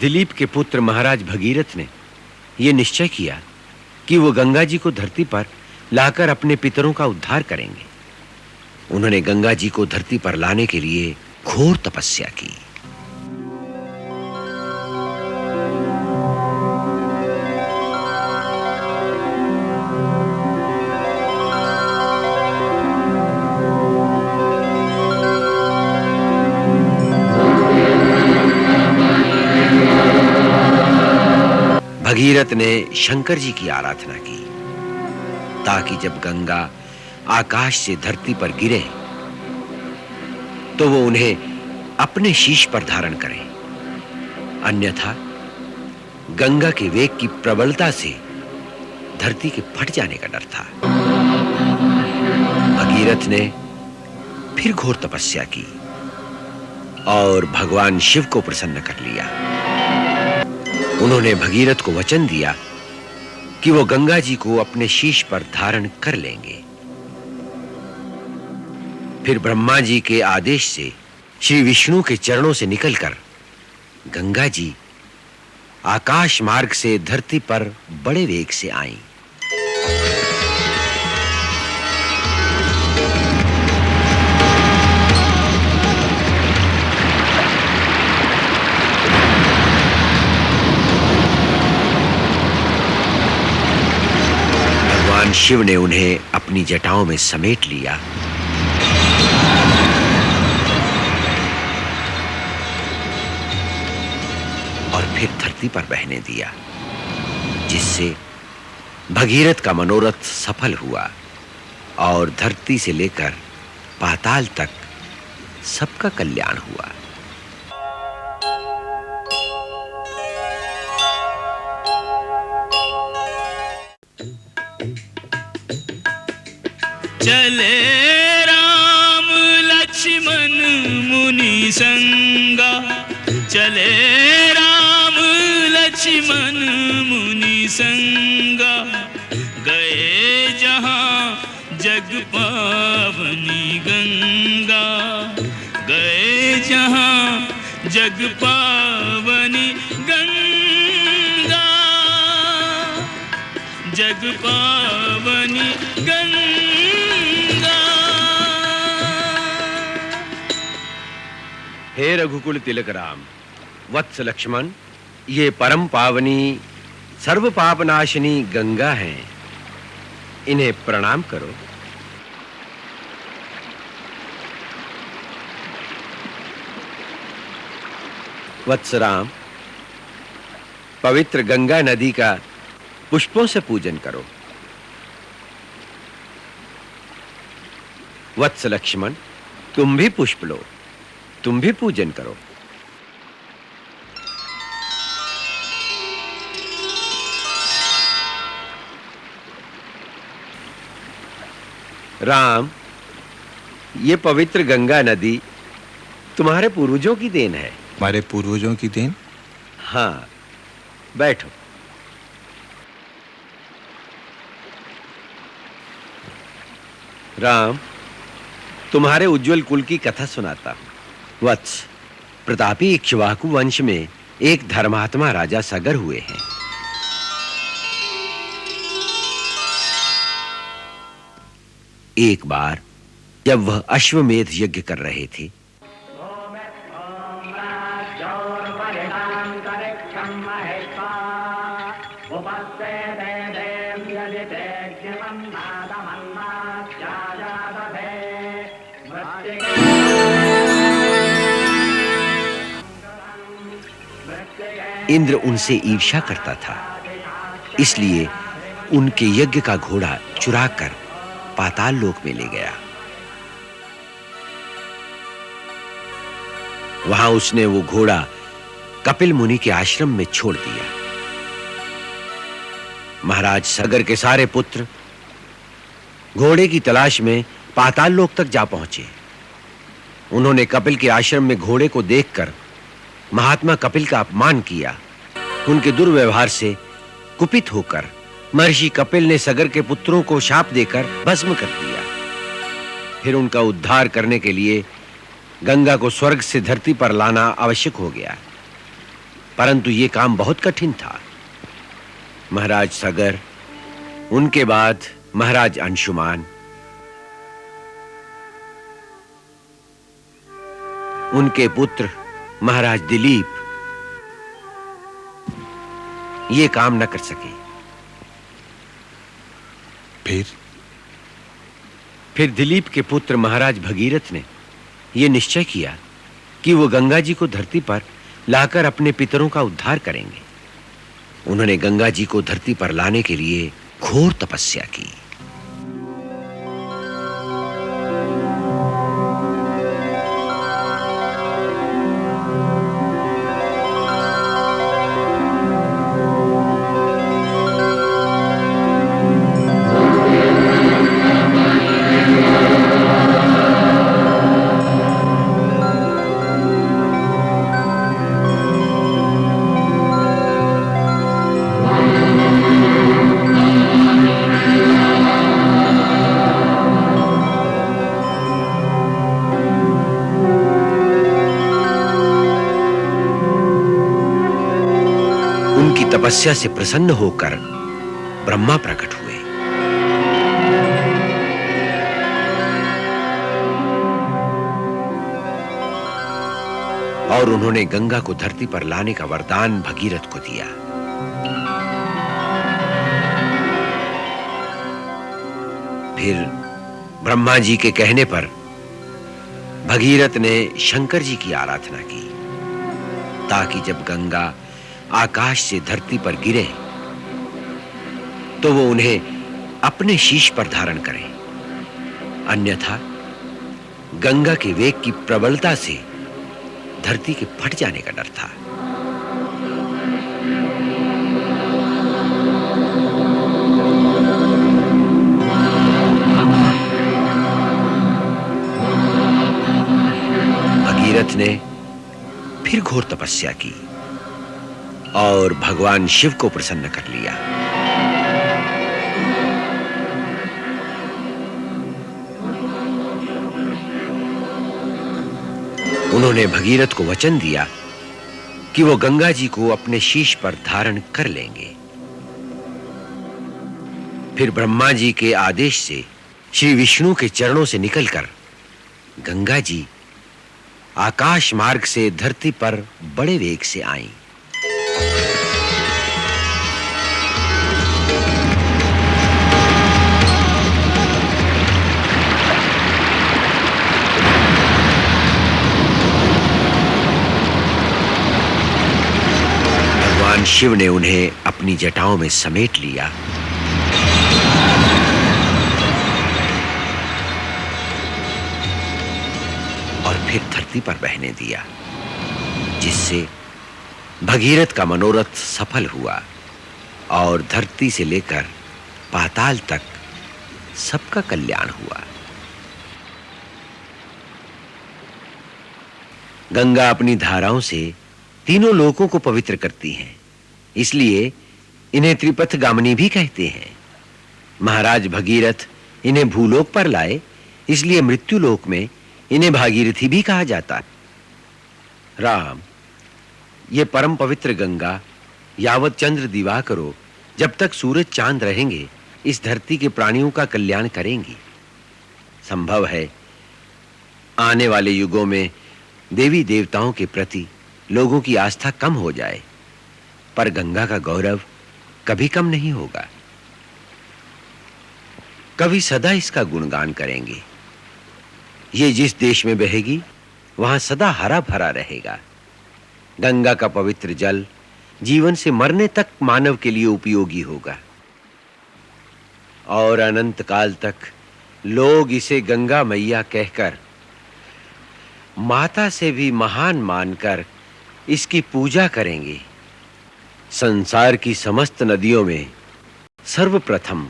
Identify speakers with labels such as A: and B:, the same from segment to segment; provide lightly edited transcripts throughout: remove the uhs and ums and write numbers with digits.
A: दिलीप के पुत्र महाराज भगीरथ ने यह निश्चय किया कि वो गंगा जी को धरती पर लाकर अपने पितरों का उद्धार करेंगे। उन्होंने गंगा जी को धरती पर लाने के लिए घोर तपस्या की। भगीरथ ने शंकर जी की आराधना की ताकि जब गंगा आकाश से धरती पर गिरे तो वो उन्हें अपने शीश पर धारण करें, अन्यथा गंगा के वेग की प्रबलता से धरती के फट जाने का डर था। भगीरथ ने फिर घोर तपस्या की और भगवान शिव को प्रसन्न कर लिया। उन्होंने भगीरथ को वचन दिया कि वो गंगा जी को अपने शीश पर धारण कर लेंगे। फिर ब्रह्मा जी के आदेश से श्री विष्णु के चरणों से निकलकर गंगा जी आकाश मार्ग से धरती पर बड़े वेग से आईं। भगवान शिव ने उन्हें अपनी जटाओं में समेट लिया और फिर धरती पर बहने दिया, जिससे भगीरथ का मनोरथ सफल हुआ और धरती से लेकर पाताल तक सबका कल्याण हुआ।
B: चले राम लक्ष्मण मुनि संगा, चले राम लक्ष्मण मुनि संगा, गए जहां जग पावनी गंगा, गए जहां जग पावनी गंगा, जग पावनी गंगा।
A: हे रघुकुल तिलक राम, वत्स लक्ष्मण, ये परम पावनी सर्व पापनाशिनी गंगा हैं, इन्हें प्रणाम करो। वत्स राम, पवित्र गंगा नदी का पुष्पों से पूजन करो। वत्स लक्ष्मण, तुम भी पुष्प लो, तुम भी पूजन करो। राम, ये पवित्र गंगा नदी तुम्हारे पूर्वजों की देन है।
C: हमारे पूर्वजों की देन?
A: हाँ, बैठो। राम, तुम्हारे उज्जवल कुल की कथा सुनाता हूं। वत्स, प्रतापी इक्ष्वाकु वंश में एक धर्मात्मा राजा सगर हुए हैं। एक बार जब वह अश्वमेध यज्ञ कर रहे थे, इंद्र उनसे ईर्ष्या करता था, इसलिए उनके यज्ञ का घोड़ा चुराकर पाताल लोक में ले गया। वहां उसने वो घोड़ा कपिल मुनि के आश्रम में छोड़ दिया। महाराज सगर के सारे पुत्र घोड़े की तलाश में पाताल लोक तक जा पहुंचे। उन्होंने कपिल के आश्रम में घोड़े को देखकर महात्मा कपिल का अपमान किया। उनके दुर्व्यवहार से कुपित होकर महर्षि कपिल ने सगर के पुत्रों को शाप देकर भस्म कर दिया। फिर उनका उद्धार करने के लिए गंगा को स्वर्ग से धरती पर लाना आवश्यक हो गया। परंतु ये काम बहुत कठिन था। महाराज सगर, उनके बाद महाराज अंशुमान, उनके पुत्र महाराज दिलीप ये काम न कर सके। फिर दिलीप के पुत्र महाराज भगीरथ ने यह निश्चय किया कि वो गंगा जी को धरती पर लाकर अपने पितरों का उद्धार करेंगे। उन्होंने गंगा जी को धरती पर लाने के लिए घोर तपस्या की। उनकी तपस्या से प्रसन्न होकर ब्रह्मा प्रकट हुए। और उन्होंने गंगा को धरती पर लाने का वरदान भगीरथ को दिया। फिर ब्रह्मा जी के कहने पर भगीरथ ने शंकर जी की आराधना की, ताकि जब गंगा आकाश से धरती पर गिरे तो वो उन्हें अपने शीश पर धारण करें, अन्यथा गंगा के वेग की प्रबलता से धरती के फट जाने का डर था। भगीरथ ने फिर घोर तपस्या की और भगवान शिव को प्रसन्न कर लिया। उन्होंने भगीरथ को वचन दिया कि वो गंगा जी को अपने शीश पर धारण कर लेंगे। फिर ब्रह्मा जी के आदेश से श्री विष्णु के चरणों से निकलकर गंगा जी आकाश मार्ग से धरती पर बड़े वेग से आईं। भगवान शिव ने उन्हें अपनी जटाओं में समेट लिया और फिर धरती पर बहने दिया, जिससे भगीरथ का मनोरथ सफल हुआ और धरती से लेकर पाताल तक सबका कल्याण हुआ। गंगा अपनी धाराओं से तीनों लोकों को पवित्र करती हैं, इसलिए इन्हें त्रिपथगामिनी भी कहते हैं। महाराज भगीरथ इन्हें भूलोक पर लाए, इसलिए मृत्युलोक में इन्हें भागीरथी भी कहा जाता है। राम, ये परम पवित्र गंगा यावत चंद्र दिवाकरो, जब तक सूरज चांद रहेंगे, इस धरती के प्राणियों का कल्याण करेंगी। संभव है आने वाले युगों में देवी देवताओं के प्रति लोगों की आस्था कम हो जाए, पर गंगा का गौरव कभी कम नहीं होगा। कभी सदा इसका गुणगान करेंगे। ये जिस देश में बहेगी वहां सदा हरा भरा रहेगा। गंगा का पवित्र जल जीवन से मरने तक मानव के लिए उपयोगी होगा और अनंत काल तक लोग इसे गंगा मैया कहकर, माता से भी महान मानकर इसकी पूजा करेंगे। संसार की समस्त नदियों में सर्वप्रथम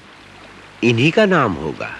A: इन्हीं का नाम होगा।